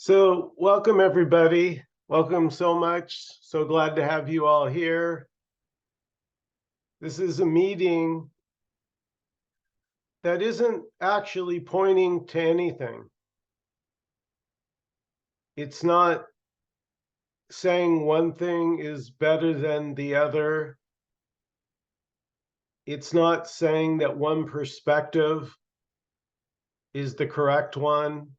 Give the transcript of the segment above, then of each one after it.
So welcome everybody. Welcome so much. So glad to have you all here. This is a meeting that isn't actually pointing to anything. It's not saying one thing is better than the other. It's not saying that one perspective is the correct one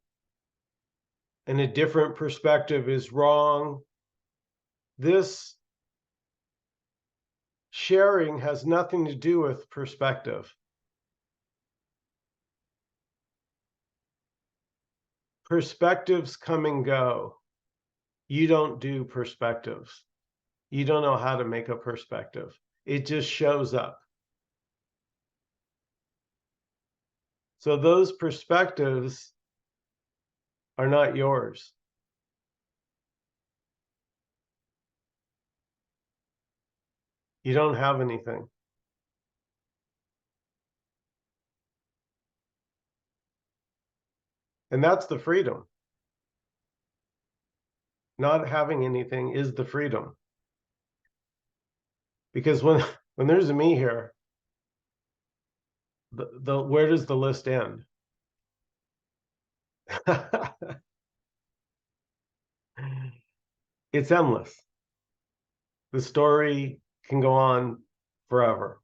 and a different perspective is wrong. This sharing has nothing to do with perspective. Perspectives come and go. You don't do perspectives. You don't know how to make a perspective. It just shows up. So those perspectives are not yours. You don't have anything. And that's the freedom. Not having anything is the freedom. Because when there's a me here, where does the list end? It's endless. The story can go on forever.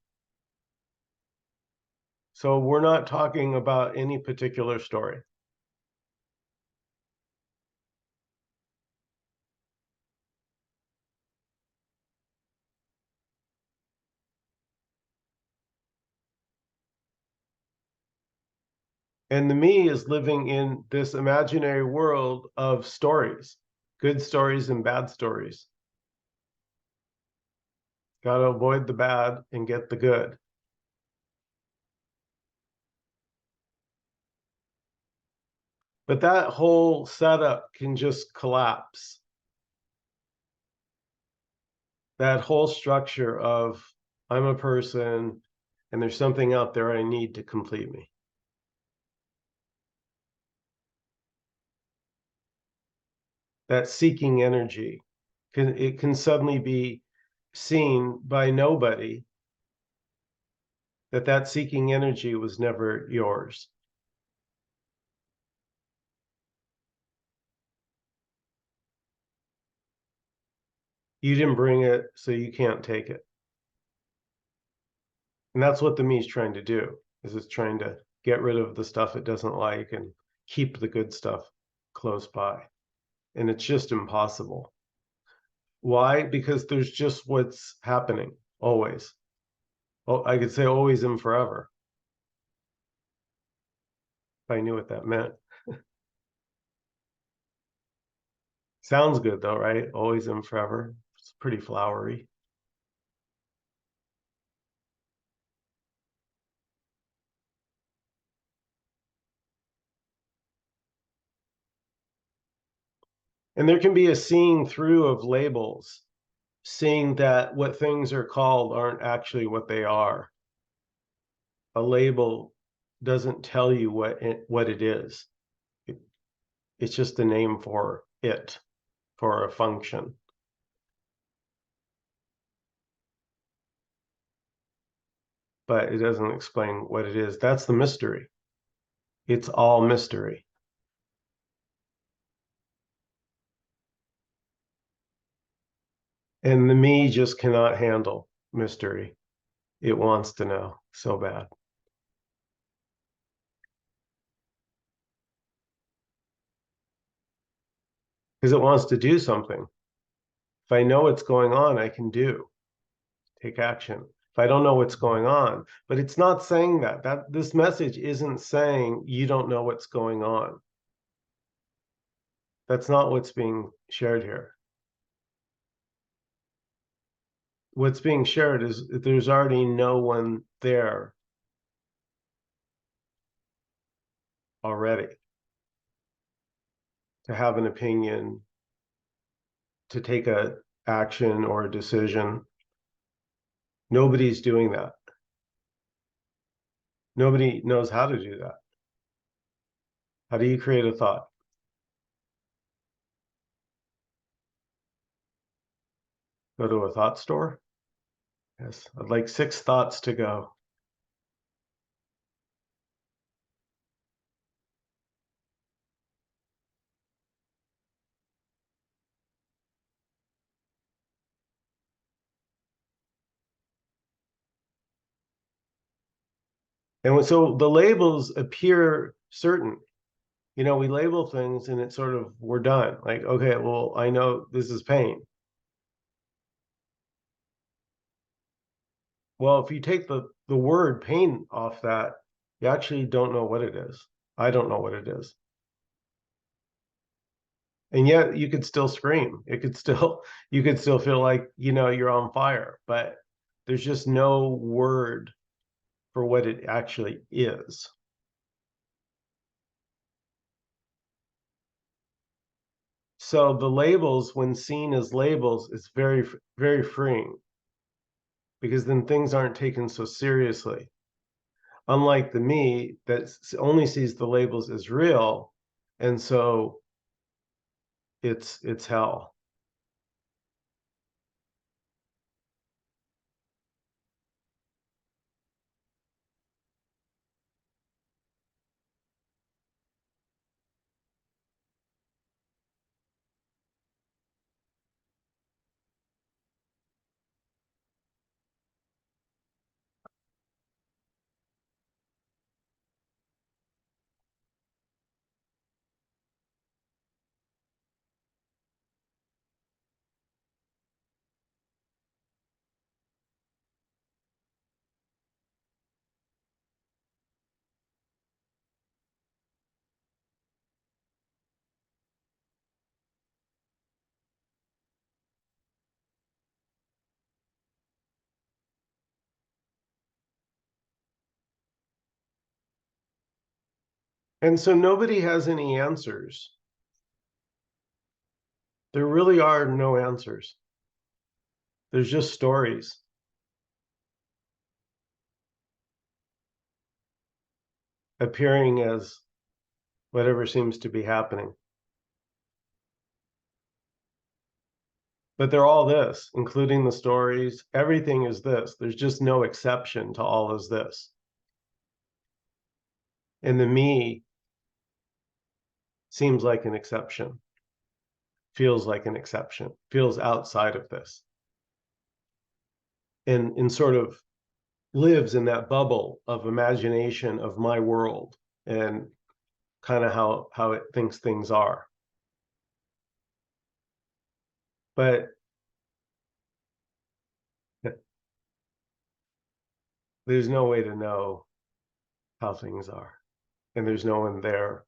So we're not talking about any particular story. And the me is living in this imaginary world of stories, good stories and bad stories. Got to avoid the bad and get the good. But that whole setup can just collapse. That whole structure of I'm a person and there's something out there I need to complete me. That seeking energy can suddenly be seen by nobody that seeking energy was never yours. You didn't bring it, so you can't take it. And that's what the me is trying to do, is it's trying to get rid of the stuff it doesn't like and keep the good stuff close by. And it's just impossible. Why? Because there's just what's happening always. Oh, I could say always and forever, if I knew what that meant. Sounds good though, right? Always and forever. It's pretty flowery. And there can be a seeing through of labels, seeing that what things are called aren't actually what they are. A label doesn't tell you what it is. It's just a name for it, for a function. But it doesn't explain what it is. That's the mystery. It's all mystery. And the me just cannot handle mystery. It wants to know so bad. Because it wants to do something. If I know what's going on, I can take action. If I don't know what's going on, but it's not saying that this message isn't saying you don't know what's going on. That's not what's being shared here. What's being shared is there's already no one there already to have an opinion, to take a action or a decision. Nobody's doing that. Nobody knows how to do that. How do you create a thought? Go to a thought store? Yes, I'd like 6 thoughts to go. And so the labels appear certain. You know, we label things and it's sort of, we're done. Like, okay, well, I know this is pain. Well, if you take the word pain off that, you actually don't know what it is. I don't know what it is. And yet you could still scream. It could still, you could still feel like, you know, you're on fire, but there's just no word for what it actually is. So the labels, when seen as labels, is very, very freeing, because then things aren't taken so seriously. Unlike the me that only sees the labels as real, and so it's hell. And so nobody has any answers. There really are no answers. There's just stories appearing as whatever seems to be happening. But they're all this, including the stories. Everything is this. There's just no exception to all is this. And the me seems like an exception, feels like an exception, feels outside of this. And sort of lives in that bubble of imagination of my world and kind of how it thinks things are. But there's no way to know how things are, and there's no one there.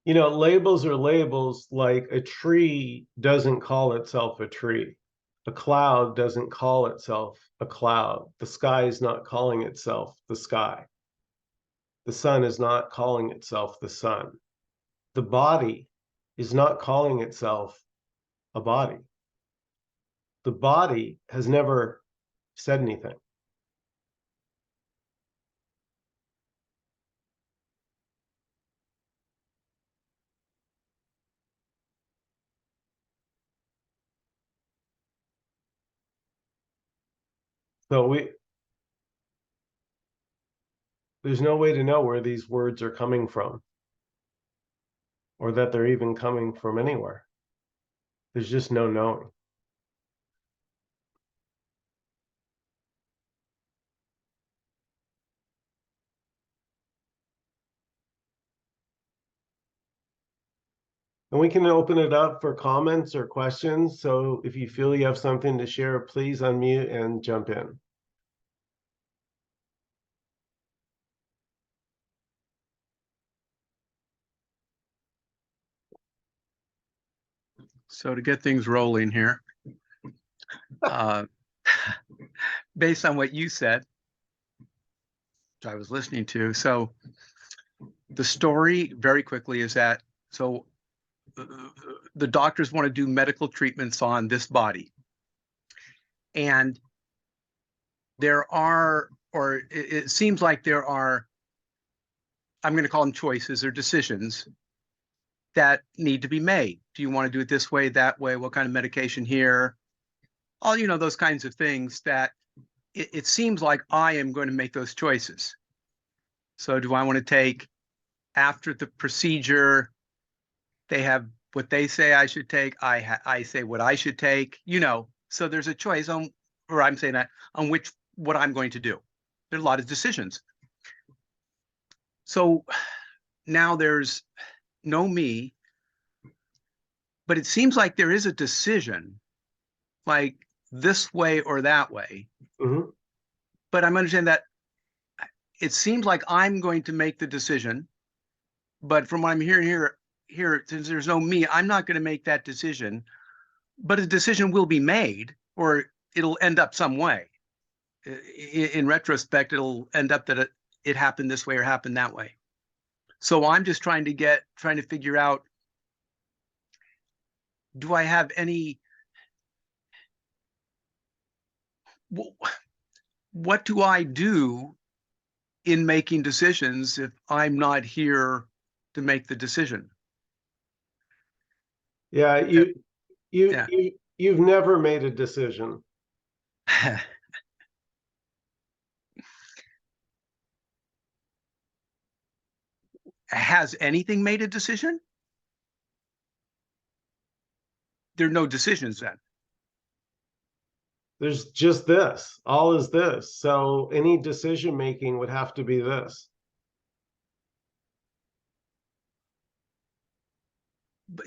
You know, labels are labels. Like a tree doesn't call itself a tree. A cloud doesn't call itself a cloud. The sky is not calling itself the sky. The sun is not calling itself the sun. The body is not calling itself a body. The body has never said anything. So there's no way to know where these words are coming from, or that they're even coming from anywhere. There's just no knowing. And we can open it up for comments or questions. So if you feel you have something to share, please unmute and jump in. So to get things rolling here, based on what you said, which I was listening to, so The story very quickly is that so uh, the doctors want to do medical treatments on this body, and there are, or it seems like there are, I'm going to call them choices or decisions that need to be made. Do you want to do it this way, that way? What kind of medication here? All, those kinds of things that it seems like I am going to make those choices. So do I want to take after the procedure, they have what they say I should take. I say what I should take, so there's a choice on, or I'm saying that on what I'm going to do. There's a lot of decisions. So now there's no me, but it seems like there is a decision, like this way or that way. Mhm. But I'm understanding that it seems like I'm going to make the decision. But from what I'm hearing here, since there's no me, I'm not going to make that decision. But a decision will be made, or it'll end up some way. In retrospect, it'll end up that it happened this way or happened that way. So I'm just trying to figure out, do I have any, what do I do in making decisions if I'm not here to make the decision? Yeah, Yeah. you've never made a decision. Has anything made a decision? There are no decisions then. There's just this. All is this. So any decision making would have to be this.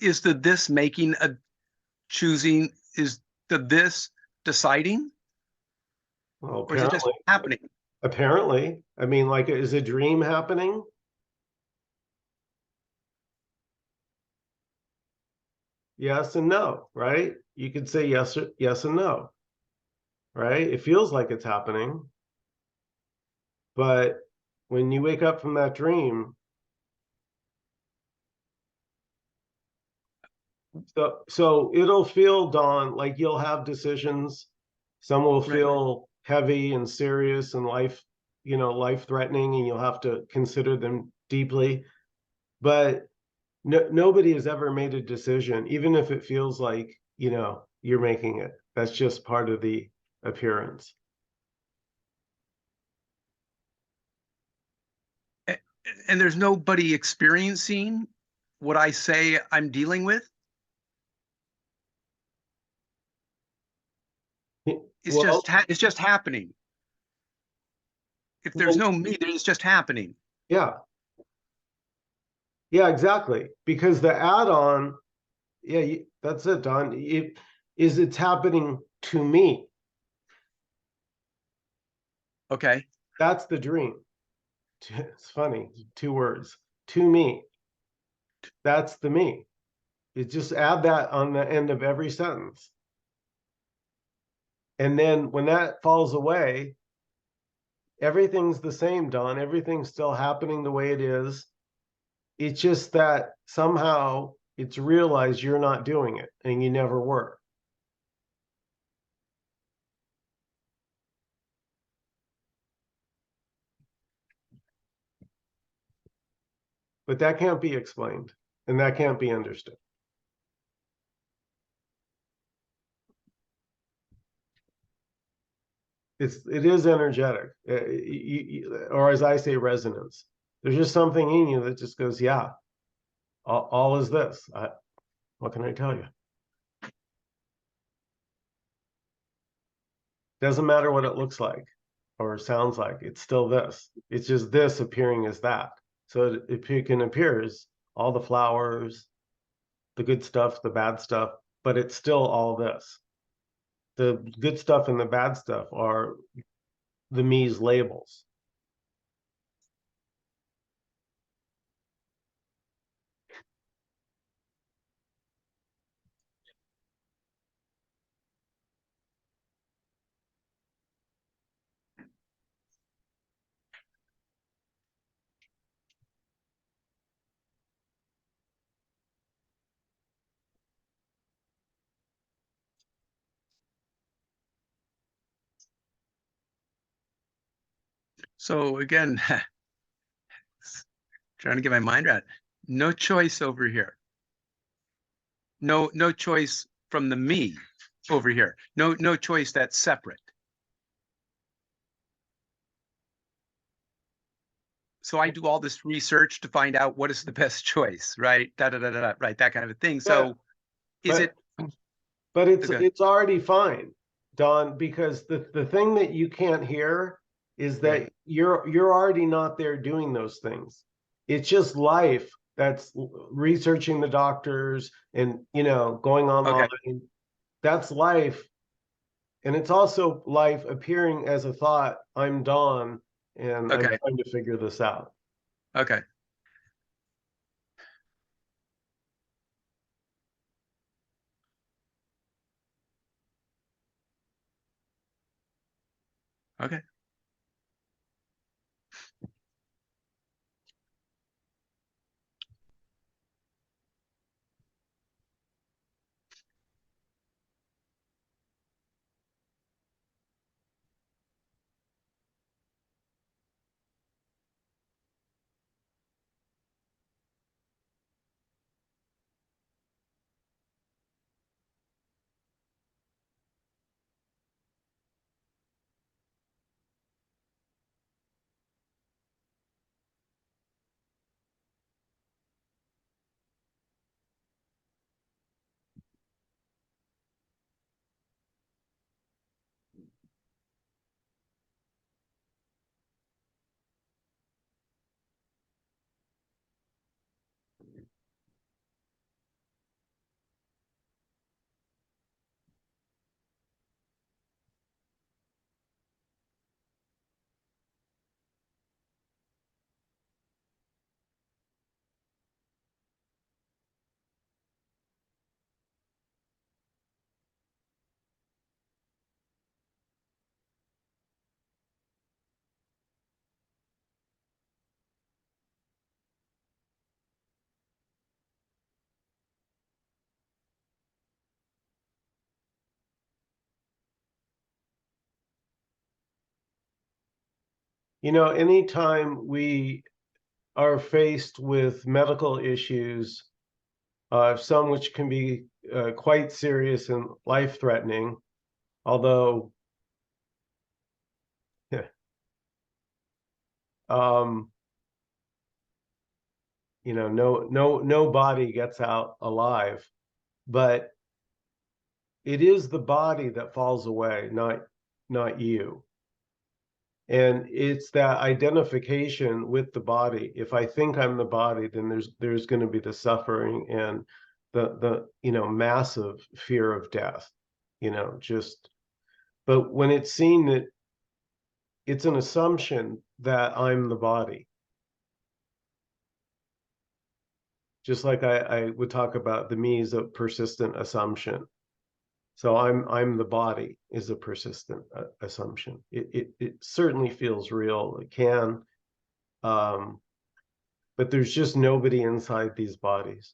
Is the this making a choosing? Is the this deciding? Well, Or is it just apparently, happening? apparently, I mean, like, is a dream happening? Yes and no, right? You could say yes and no, right? It feels like it's happening, but when you wake up from that dream, so it'll feel, Dawn, like you'll have decisions. Some will Right. feel heavy and serious and life threatening, and you'll have to consider them deeply. But nobody has ever made a decision, even if it feels like, you're making it. That's just part of the appearance. And there's nobody experiencing what I say I'm dealing with. Well, It's just happening. If there's no me, it's just happening. yeah, yeah, exactly. Because the add-on, yeah, that's it, Don. It's happening to me. Okay. That's the dream. It's funny, two words. To me. That's the me. You just add that on the end of every sentence. And then when that falls away, everything's the same, Don. Everything's still happening the way it is. It's just that somehow it's realized you're not doing it and you never were. But that can't be explained and that can't be understood. It is energetic, or as I say, resonance. There's just something in you that just goes, yeah, all is this. What can I tell you? Doesn't matter what it looks like or sounds like. It's still this. It's just this appearing as that. So it can appear as all the flowers, the good stuff, the bad stuff, but it's still all this. The good stuff and the bad stuff are the me's labels. So again, trying to get my mind around it. No choice over here. No choice from the me over here. No choice that's separate. So I do all this research to find out what is the best choice, right? Da da da da, right? That kind of a thing. Yeah, So is but it but okay? it's already fine, Don, because the thing that you can't hear is Yeah. that you're already not there doing those things. It's just life that's researching the doctors and going Okay. online. That's life. And it's also life appearing as a thought, I'm Don, and I'm Okay. trying to figure this out. Okay. Okay. Anytime we are faced with medical issues, some which can be quite serious and life-threatening, although um, no body gets out alive, but it is the body that falls away, not you. And it's that identification with the body. If I think I'm the body, then there's going to be the suffering and the massive fear of death. Just but when it's seen that it's an assumption that I'm the body, just like I would talk about the me is a persistent assumption. So I'm the body is a persistent assumption. It certainly feels real. It can. Um, but there's just nobody inside these bodies.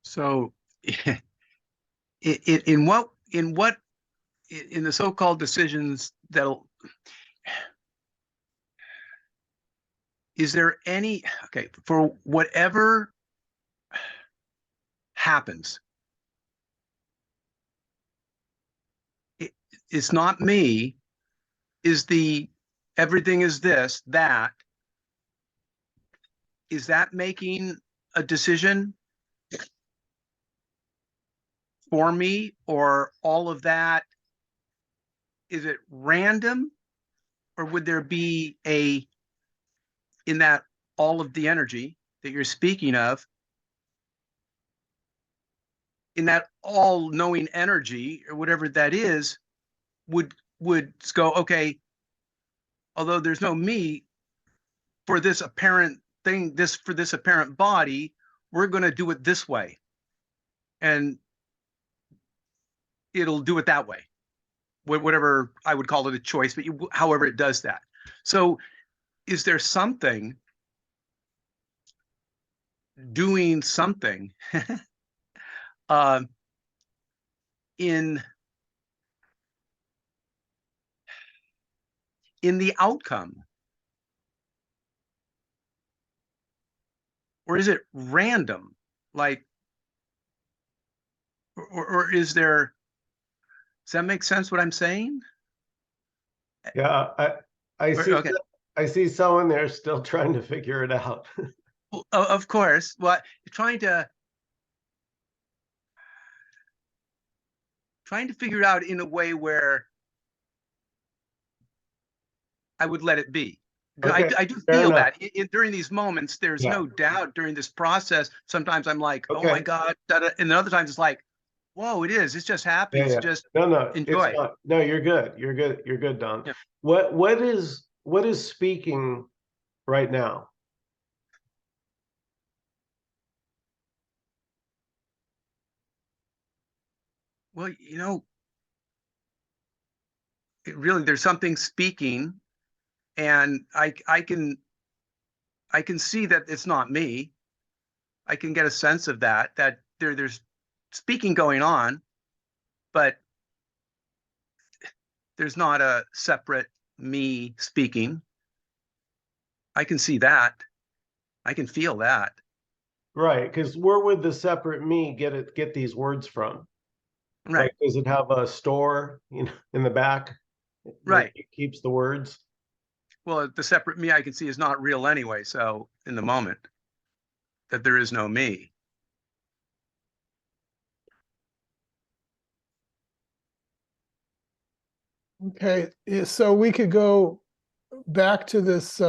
So in what in the so-called decisions that'll is there any okay for whatever happens, it, it's not me, is the everything is this that is that making a decision for me, or all of that, is it random, or would there be a in that all of the energy that you're speaking of, in that all knowing energy or whatever that is, would go, okay, although there's no me for this apparent thing, for this apparent body, we're going to do it this way. And it'll do it that way. Whatever I would call it a choice, but however it does that. So is there something doing something uh, in the outcome? Or is it random? Like, or is there, does that make sense what I'm saying? Yeah, I see. Okay. I see someone there still trying to figure it out. Well, of course. Well, trying to figure it out in a way where I would let it be. Okay, I do fair feel enough. that during these moments, there's Yeah. no doubt during this process. Sometimes I'm like, oh my Okay. God. And then other times it's like, whoa, it is. It's just happening. Yeah, So yeah. just No, it's enjoy. not. No, you're good. You're good. You're good, Don. Yeah. What is speaking right now? Well, really, there's something speaking, and I can see that it's not me. I can get a sense of that there's speaking going on, but there's not a separate me speaking. I can see that. I can feel that. Right, because where would the separate me get these words from? Right. Like, does it have a store, in the back that Right. keeps the words? Well, the separate me I can see is not real anyway. So in the moment that there is no me. Okay, so we could go back to this,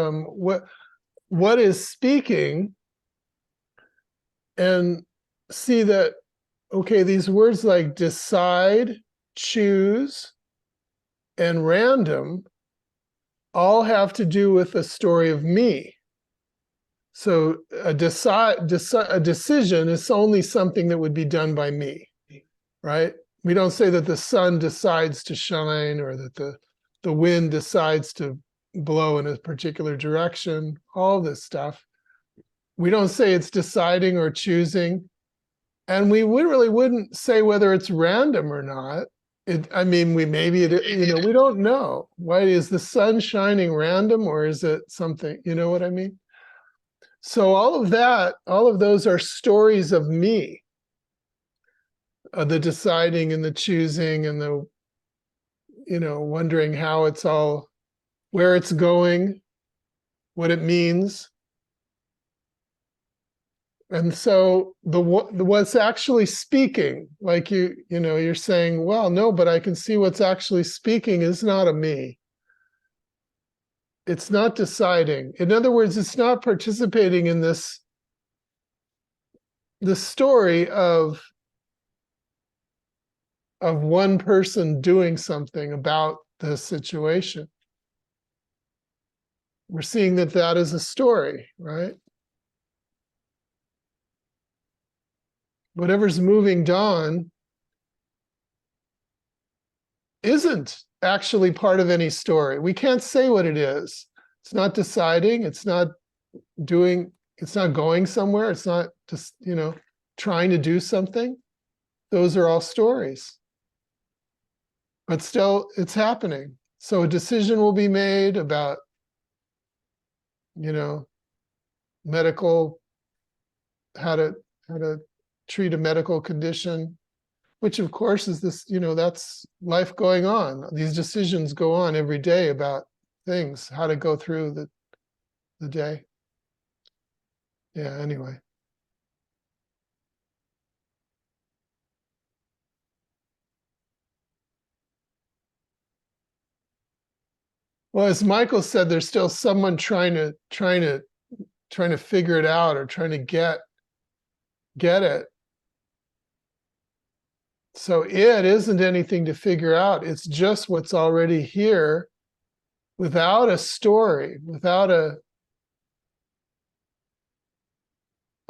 what is speaking, and see that, okay, these words like decide, choose, and random all have to do with the story of me. So a decision is only something that would be done by me, right? We don't say that the sun decides to shine, or that the wind decides to blow in a particular direction, all this stuff. We don't say it's deciding or choosing. And we really wouldn't say whether it's random or not. I mean, we don't know. Why is the sun shining random, or is it something? You know what I mean? So all of those are stories of me. The deciding and the choosing and the, wondering how it's all, where it's going, what it means. And so what's actually speaking, like you're saying, well, no, but I can see what's actually speaking is not a me. It's not deciding. In other words, it's not participating in this the story of one person doing something about the situation. We're seeing that is a story, right? Whatever's moving Dawn isn't actually part of any story. We can't say what it is. It's not deciding, it's not going somewhere, it's not just, trying to do something. Those are all stories. But still, it's happening. So a decision will be made about, medical, how to treat a medical condition, which of course is this, that's life going on. These decisions go on every day about things, how to go through the day. Yeah, anyway. Well, as Michael said, there's still someone trying to figure it out, or trying to get it. So it isn't anything to figure out. It's just what's already here without a story, without a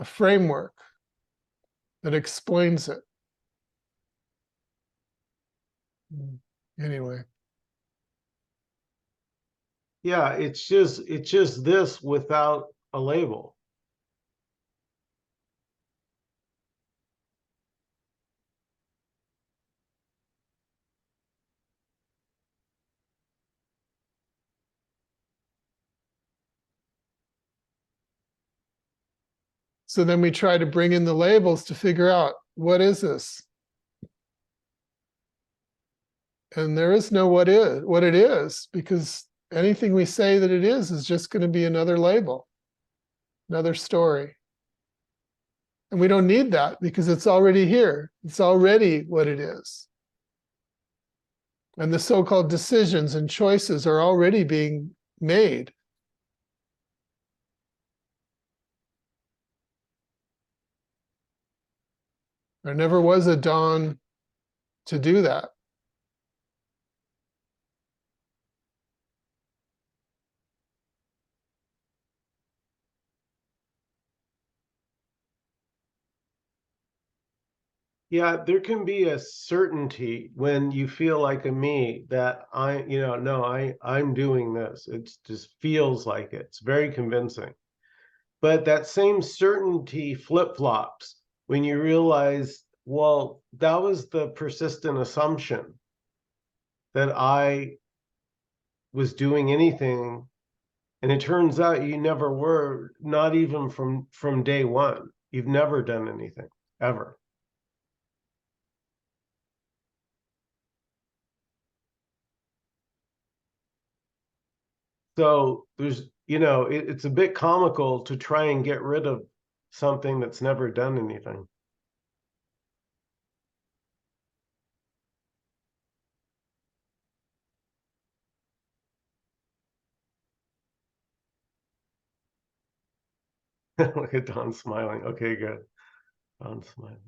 framework that explains it. Anyway. Yeah, it's just this without a label. So then we try to bring in the labels to figure out, what is this? And there is no what it is, because anything we say that it is just going to be another label, another story. And we don't need that because it's already here. It's already what it is. And the so-called decisions and choices are already being made. There never was a dawn to do that. Yeah, there can be a certainty when you feel like a me that I'm doing this. It just feels like it. It's very convincing. But that same certainty flip-flops when you realize, well, that was the persistent assumption that I was doing anything. And it turns out you never were, not even from day one. You've never done anything, ever. So there's, it's a bit comical to try and get rid of something that's never done anything. Look at Don smiling. Okay, good. Don smiling.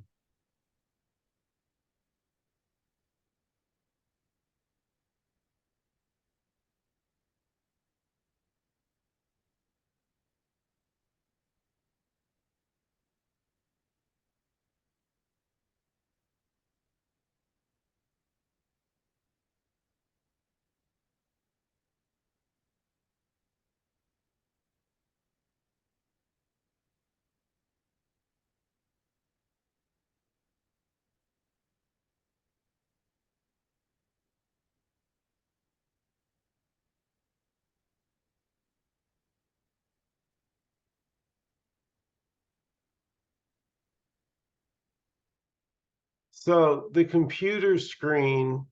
So the computer screen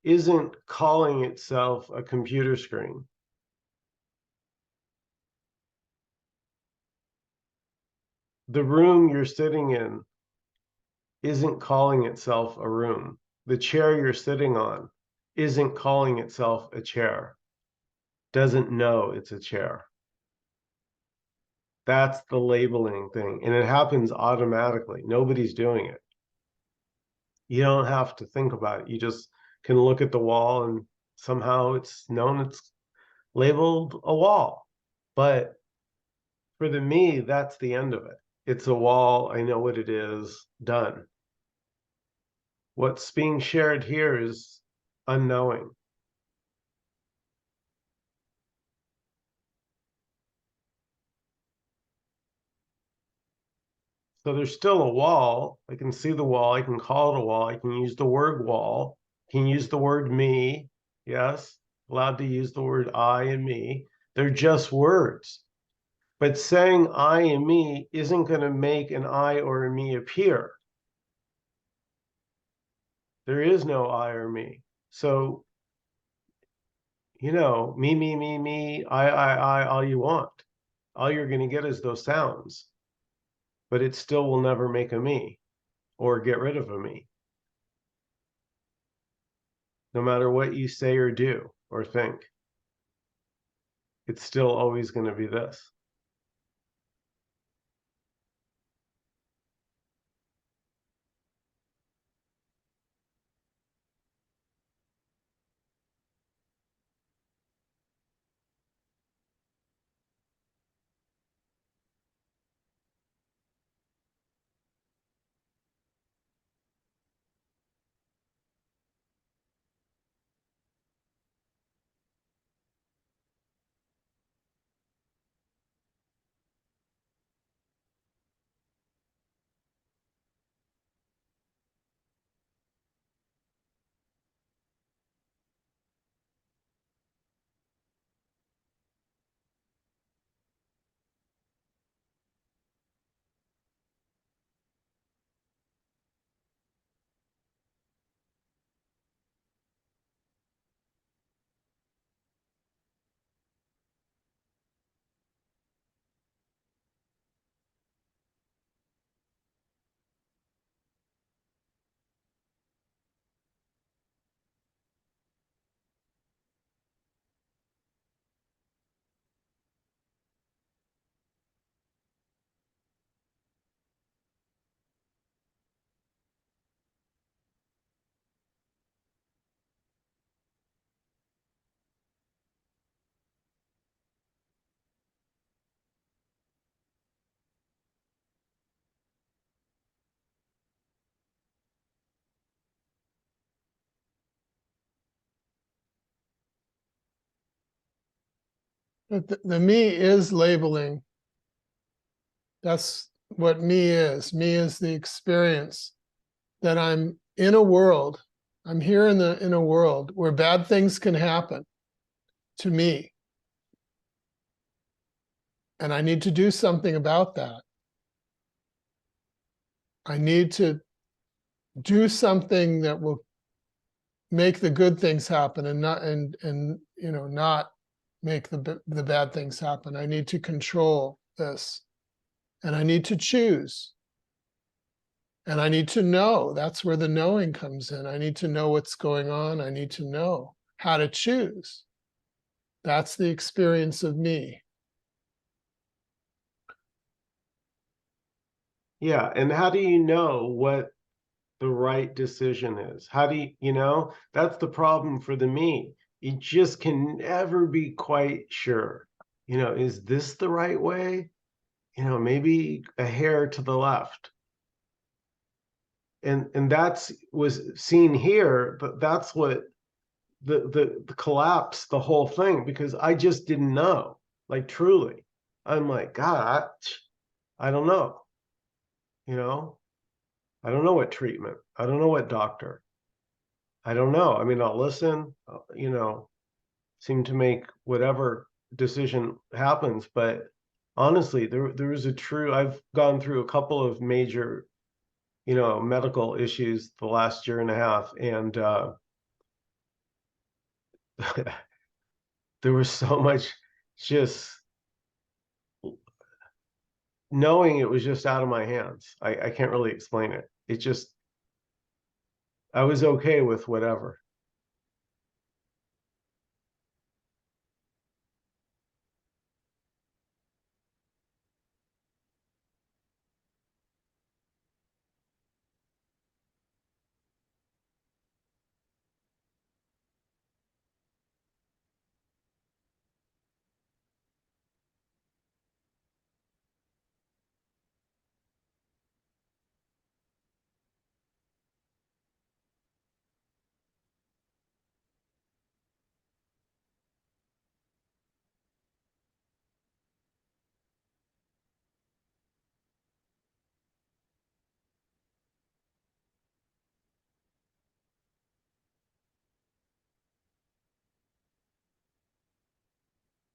isn't calling itself a computer screen. The room you're sitting in isn't calling itself a room. The chair you're sitting on isn't calling itself a chair. Doesn't know it's a chair. That's the labeling thing. And it happens automatically. Nobody's doing it. You don't have to think about it. You just can look at the wall and somehow it's labeled a wall. But for the me, that's the end of it. It's a wall. I know what it is. Done. What's being shared here is unknowing. So there's still a wall. I can see the wall. I can call it a wall. I can use the word wall. I can use the word me. Yes, allowed to use the word I and me. They're just words. But saying I and me isn't going to make an I or a me appear. There is no I or me. So, me, I, all you want. All you're going to get is those sounds. But it still will never make a me or get rid of a me. No matter what you say or do or think, it's still always going to be this. But the me is labeling. That's what me is. Me is the experience that I'm in a world. I'm here in a world where bad things can happen to me. And I need to do something about that. I need to do something that will make the good things happen and not not make the bad things happen. I need to control this, and I need to choose, and I need to know. That's where the knowing comes in. I need to know what's going on. I need to know how to choose. That's the experience of me. Yeah, and how do you know what the right decision is? How do you, that's the problem for the me. You just can never be quite sure. Is this the right way? Maybe a hair to the left. And that's was seen here, but that's what the collapse, the whole thing, because I just didn't know. Like truly. I'm like, God, I don't know. You know, I don't know what treatment. I don't know what doctor. I don't know. I mean, I'll listen, seem to make whatever decision happens. But honestly, there is a true, I've gone through a couple of major, medical issues the last year and a half. And there was so much just knowing it was just out of my hands. I can't really explain it. It just, I was okay with whatever.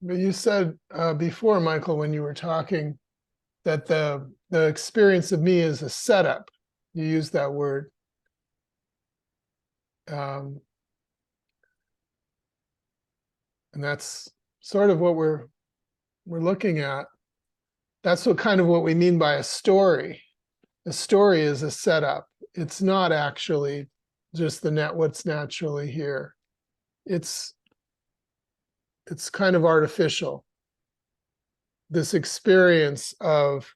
But you said before, Michael, when you were talking, that the experience of me is a setup. You used that word. Um, and that's sort of what we're looking at. That's what we mean by a story. A story is a setup. It's not actually just what's naturally here. It's kind of artificial. This experience of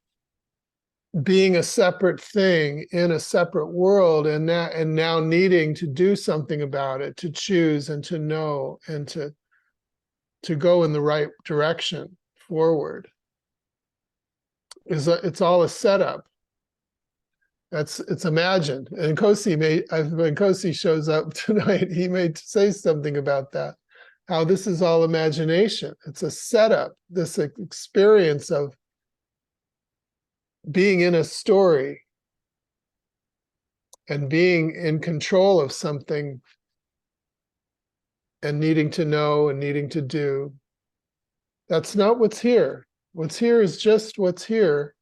being a separate thing in a separate world, and now needing to do something about it, to choose and to know and to go in the right direction forward. It's all a setup. It's imagined. And when Nkosi shows up tonight, he may say something about that. How this is all imagination. It's a setup, this experience of being in a story and being in control of something and needing to know and needing to do. That's not what's here. What's here is just what's here,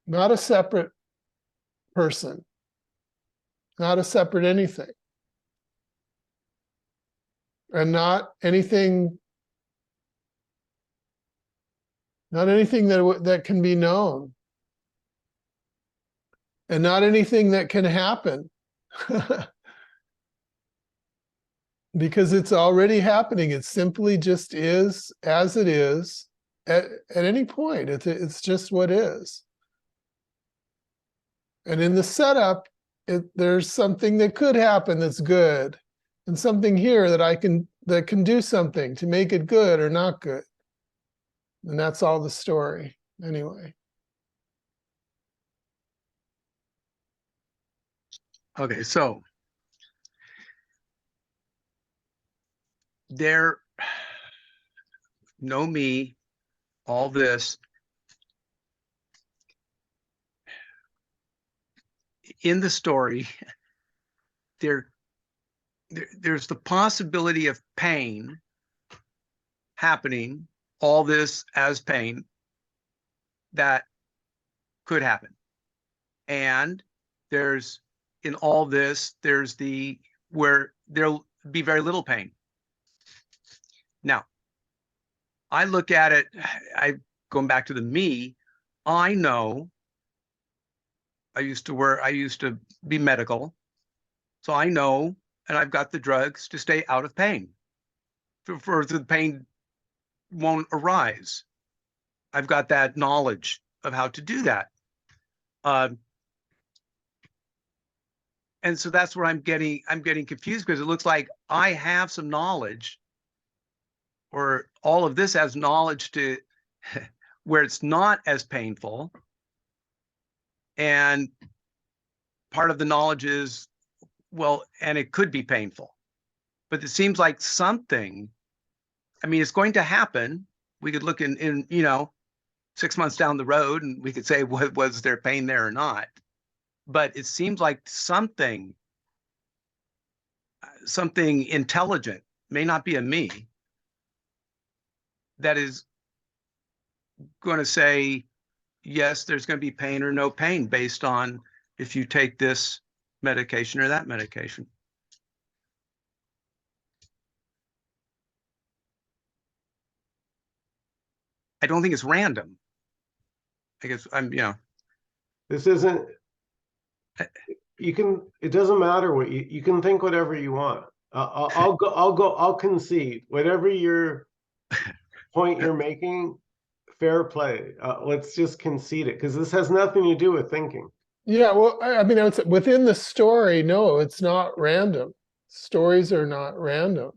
not a separate person, not a separate anything, and not anything that can be known, and not anything that can happen. Because it's already happening. It simply just is as it is at any point. It's just what is. And in the setup, there's something that could happen that's good, and something here that can do something to make it good or not good. And that's all the story, anyway. Okay, so there no me, all this. In the story, there's the possibility of pain happening, all this as pain that could happen. And there's, in all this, there's the where there'll be very little pain. Now, I look at it, going back to the me, I know I used to be medical. So I know, and I've got the drugs to stay out of pain. For the pain won't arise. I've got that knowledge of how to do that. And so that's where I'm getting confused, because it looks like I have some knowledge, or all of this has knowledge to where it's not as painful. And part of the knowledge is, well, and it could be painful, but it seems like something, I mean, it's going to happen. We could look in 6 months down the road and we could say, was there pain there or not? But it seems like something intelligent, may not be a me, that is going to say, yes, there's going to be pain or no pain based on if you take this medication or that medication. I don't think it's random. I guess This isn't, it doesn't matter what you can think whatever you want. I'll concede whatever your point you're making, fair play. Let's just concede it, because this has nothing to do with thinking. Yeah, well, I mean, it's within the story. No, it's not random. Stories are not random.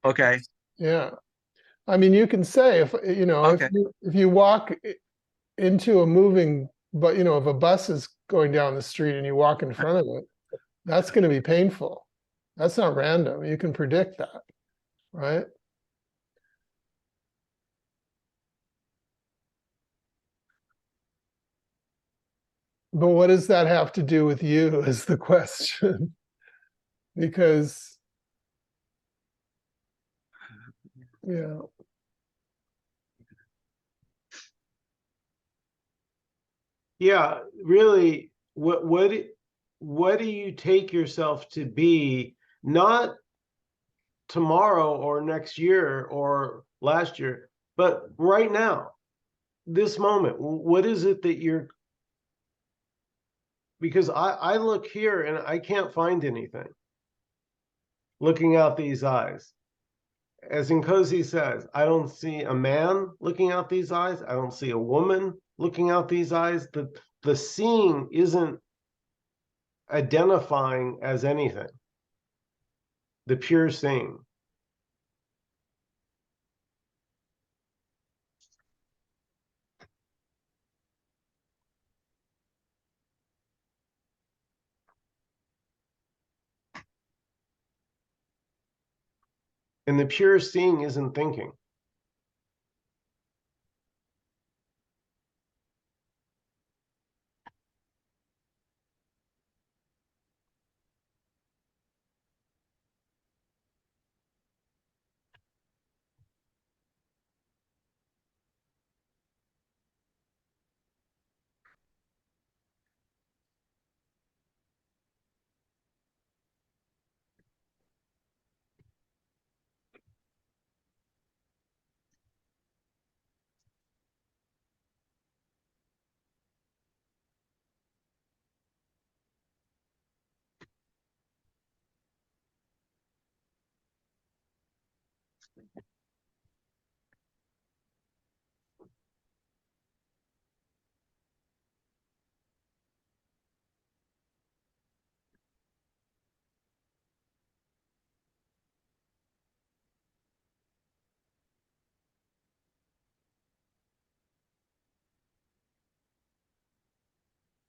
Okay. Yeah, I mean, you can say if Okay. if you walk into a moving, but if a bus is going down the street and you walk in front of it, that's going to be painful. That's not random. You can predict that, right? But what does that have to do with you is the question. Because, yeah. Yeah, really, what do you take yourself to be, not tomorrow or next year or last year, but right now, this moment? What is it that you're, because I look here and I can't find anything looking out these eyes. As Nkosi says, I don't see a man looking out these eyes. I don't see a woman looking out these eyes. The seeing isn't identifying as anything. The pure seeing. And the pure seeing isn't thinking.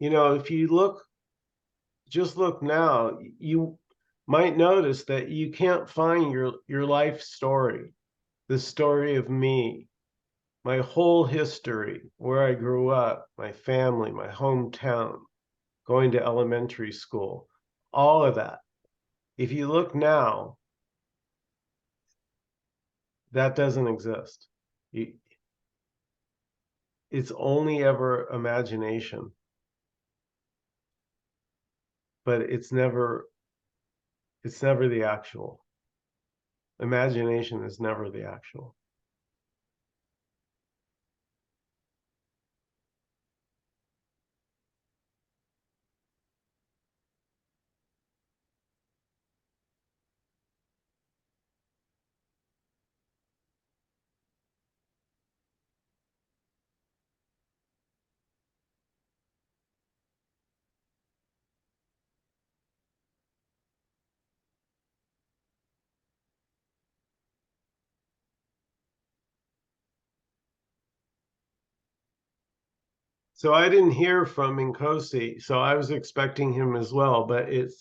If you look, just look now, you might notice that you can't find your life story, the story of me, my whole history, where I grew up, my family, my hometown, going to elementary school, all of that. If you look now, that doesn't exist. It's only ever imagination, but it's never the actual. Imagination is never the actual. So I didn't hear from Nkosi, so I was expecting him as well, but it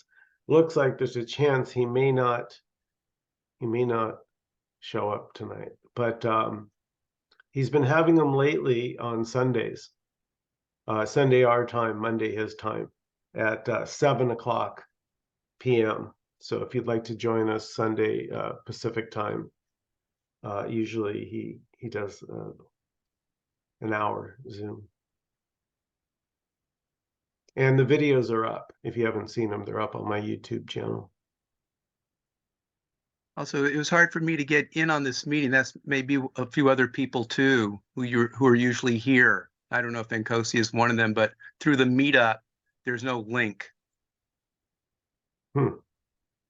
looks like there's a chance he may not show up tonight. But he's been having them lately on Sundays, Sunday our time, Monday his time, at 7 o'clock p.m. So if you'd like to join us Sunday Pacific time, usually he does an hour Zoom. And the videos are up. If you haven't seen them, they're up on my YouTube channel. Also, it was hard for me to get in on this meeting. That's maybe a few other people too who are usually here. I don't know if Nkosi is one of them, but through the meetup, there's no link. So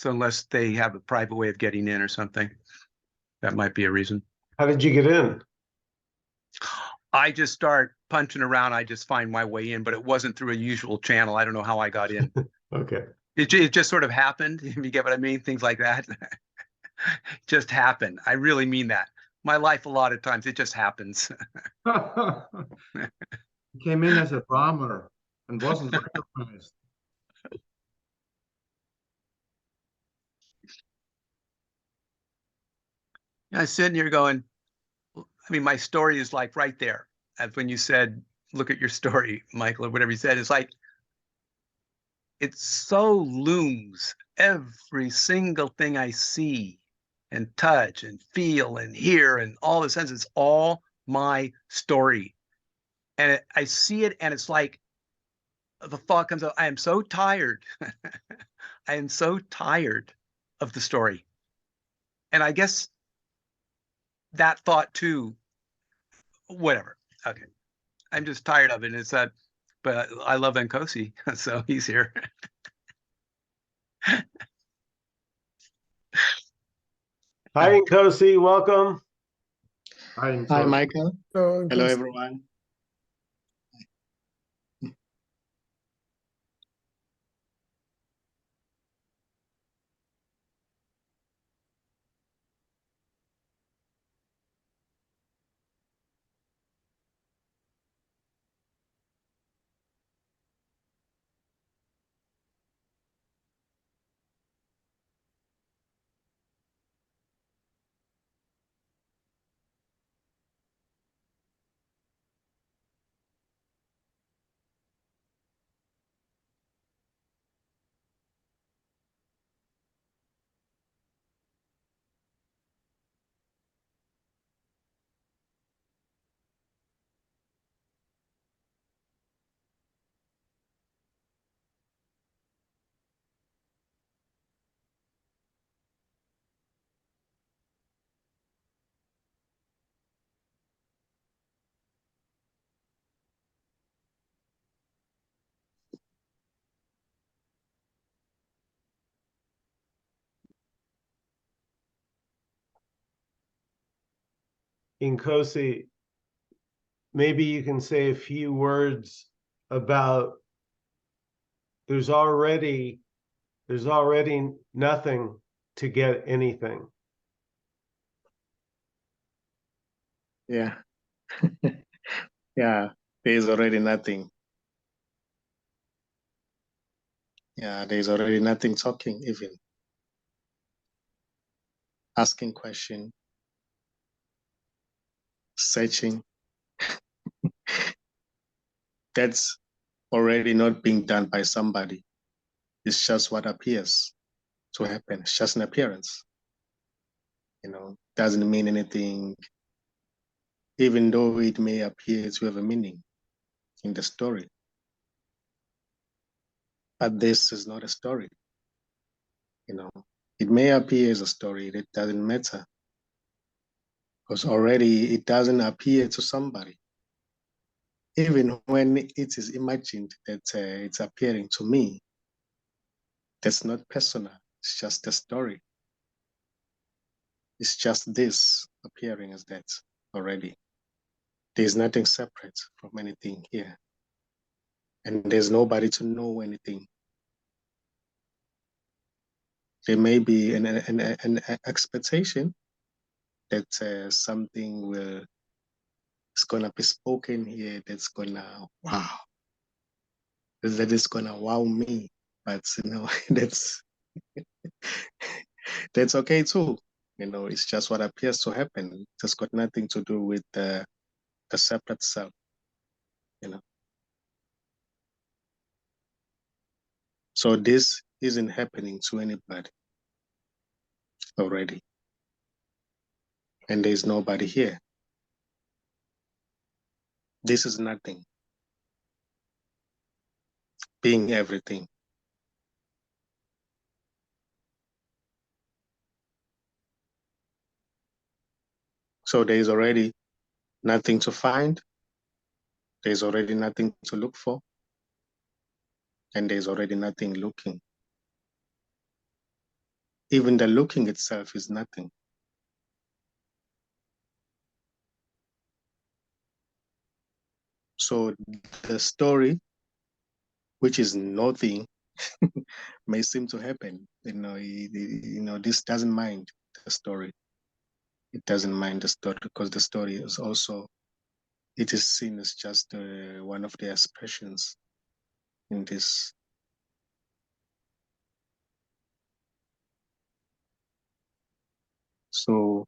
unless they have a private way of getting in or something, that might be a reason. How did you get in? I just start punching around. I just find my way in, but it wasn't through a usual channel. I don't know how I got in. Okay. It just sort of happened. If you get what I mean, things like that just happen. I really mean that. My life, a lot of times, it just happens. Came in as a drummer and wasn't recognized. I was sitting here going, I mean, my story is like right there. As when you said, look at your story, Michael, or whatever you said, it's like, it so looms every single thing I see and touch and feel and hear and all the senses. It's all my story. And I see it and it's like the thought comes up, I am so tired. I am so tired of the story. And I guess that thought too, whatever. Okay. I'm just tired of it. And it's that, but I love Nkosi, so he's here. Hi, Nkosi, welcome. Hi, Michael. So Hello, everyone. Nkosi, maybe you can say a few words about there's already nothing to get anything. Yeah. Yeah, there's already nothing. Yeah, there's already nothing talking, even asking question. searching. That's already not being done by somebody. It's just what appears to happen. It's just an appearance. Doesn't mean anything, even though it may appear to have a meaning in the story. But this is not a story. It may appear as a story, it doesn't matter. Because already it doesn't appear to somebody. Even when it is imagined that it's appearing to me, that's not personal. It's just a story. It's just this appearing as that already. There's nothing separate from anything here. And there's nobody to know anything. There may be an expectation that something is gonna be spoken here that's gonna wow. That is gonna wow me. But that's that's okay too. It's just what appears to happen. It's got nothing to do with the separate self. So this isn't happening to anybody already. And there's nobody here. This is nothing. Being everything. So there's already nothing to find. There's already nothing to look for. And there's already nothing looking. Even the looking itself is nothing. So the story, which is nothing, may seem to happen. This doesn't mind the story. It doesn't mind the story because the story is also, it is seen as just one of the expressions in this. So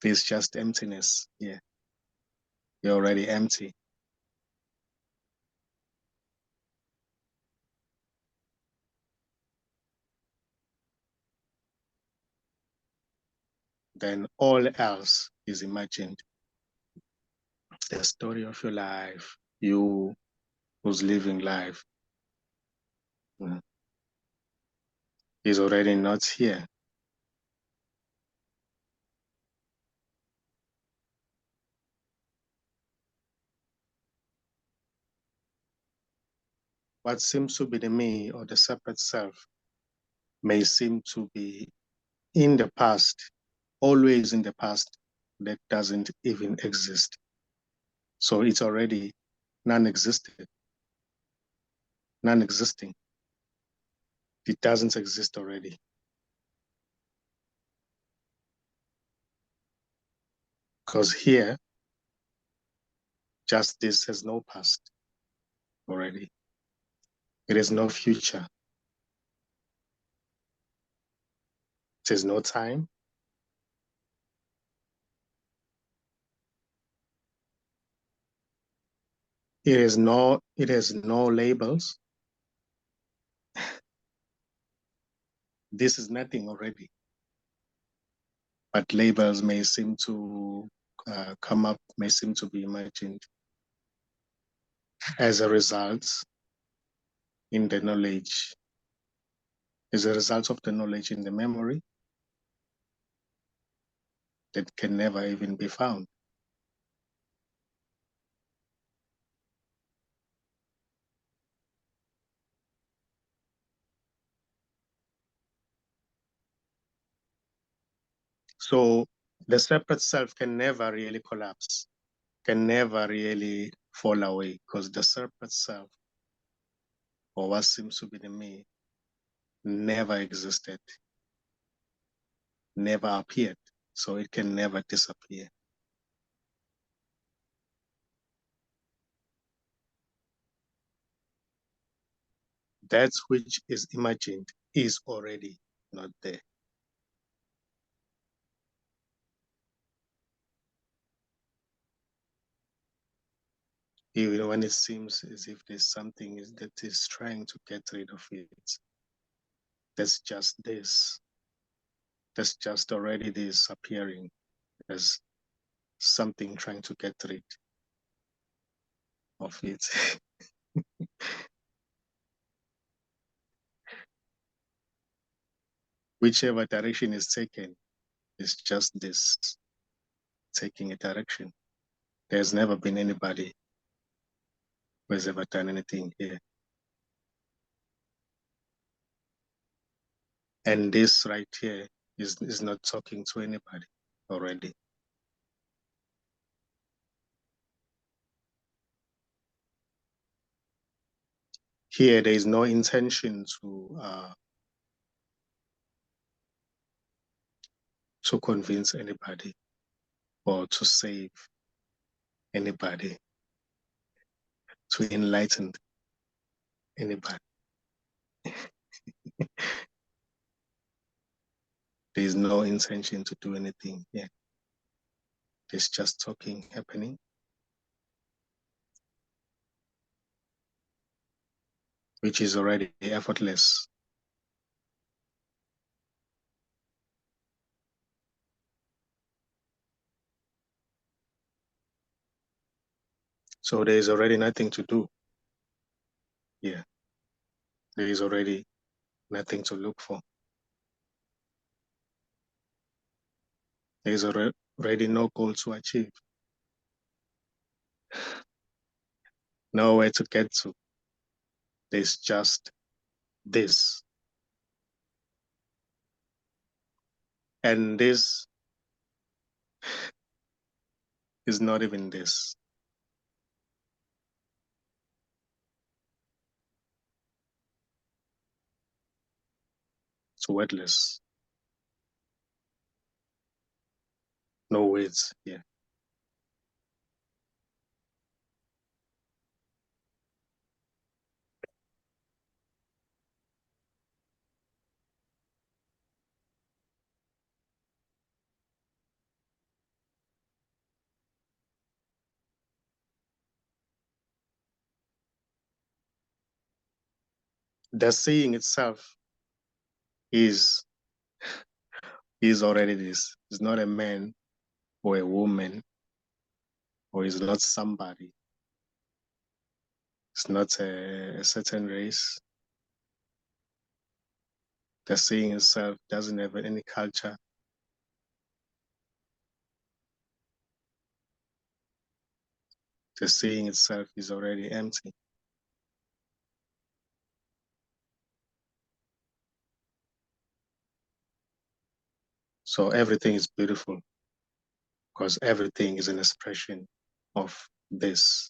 there's just emptiness here. You're already empty. Then all else is imagined. The story of your life, you who's living life, is already not here. What seems to be the me or the separate self may seem to be in the past, always in the past, that doesn't even exist. So it's already non-existent, non-existing. It doesn't exist already. Because here, justice has no past already. It has no future. It has no time. It has no labels. This is nothing already. But labels may seem to come up, may seem to be imagined as a result in the knowledge, as a result of the knowledge in the memory that can never even be found. So the separate self can never really collapse, can never really fall away, because the separate self, or what seems to be the me, never existed, never appeared, so it can never disappear. That which is imagined is already not there. when it seems as if there's something that is trying to get rid of it, that's just this. That's just already this appearing as something trying to get rid of it. Whichever direction is taken, it's just this taking a direction. There's never been anybody who has ever done anything here. And this right here is not talking to anybody already. Here, there is no intention to convince anybody or to save anybody, to enlighten anybody. There is no intention to do anything here. There's just talking happening. Which is already effortless. So there is already nothing to do. Yeah. There is already nothing to look for. There is already no goal to achieve. Nowhere to get to. There's just this. And this is not even this. It's wordless. No words here. The seeing itself is already this. It's not a man or a woman, or it's not somebody. It's not a certain race. The seeing itself doesn't have any culture. The seeing itself is already empty. So everything is beautiful because everything is an expression of this.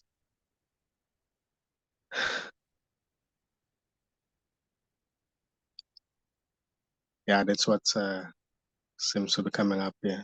Yeah, that's what seems to be coming up here.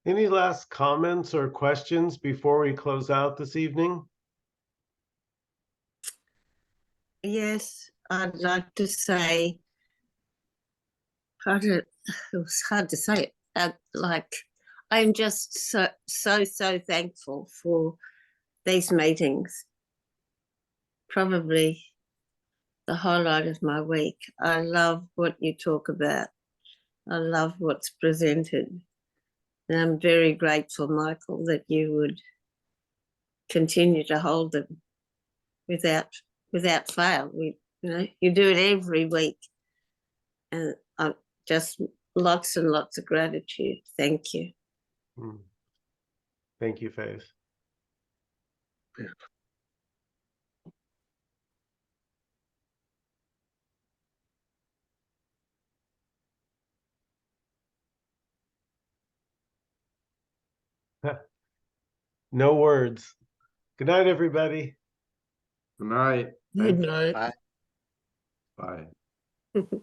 Any last comments or questions before we close out this evening? Yes, I'd like to say, it was hard to say it. Like, I'm just so thankful for these meetings. Probably the highlight of my week. I love what you talk about. I love what's presented. And I'm very grateful, Michael, that you would continue to hold them without fail. You do it every week. And I just lots and lots of gratitude. Thank you. Mm. Thank you, Faith. No words. Good night, everybody. Good night. Good Thank you. night. Bye. Bye.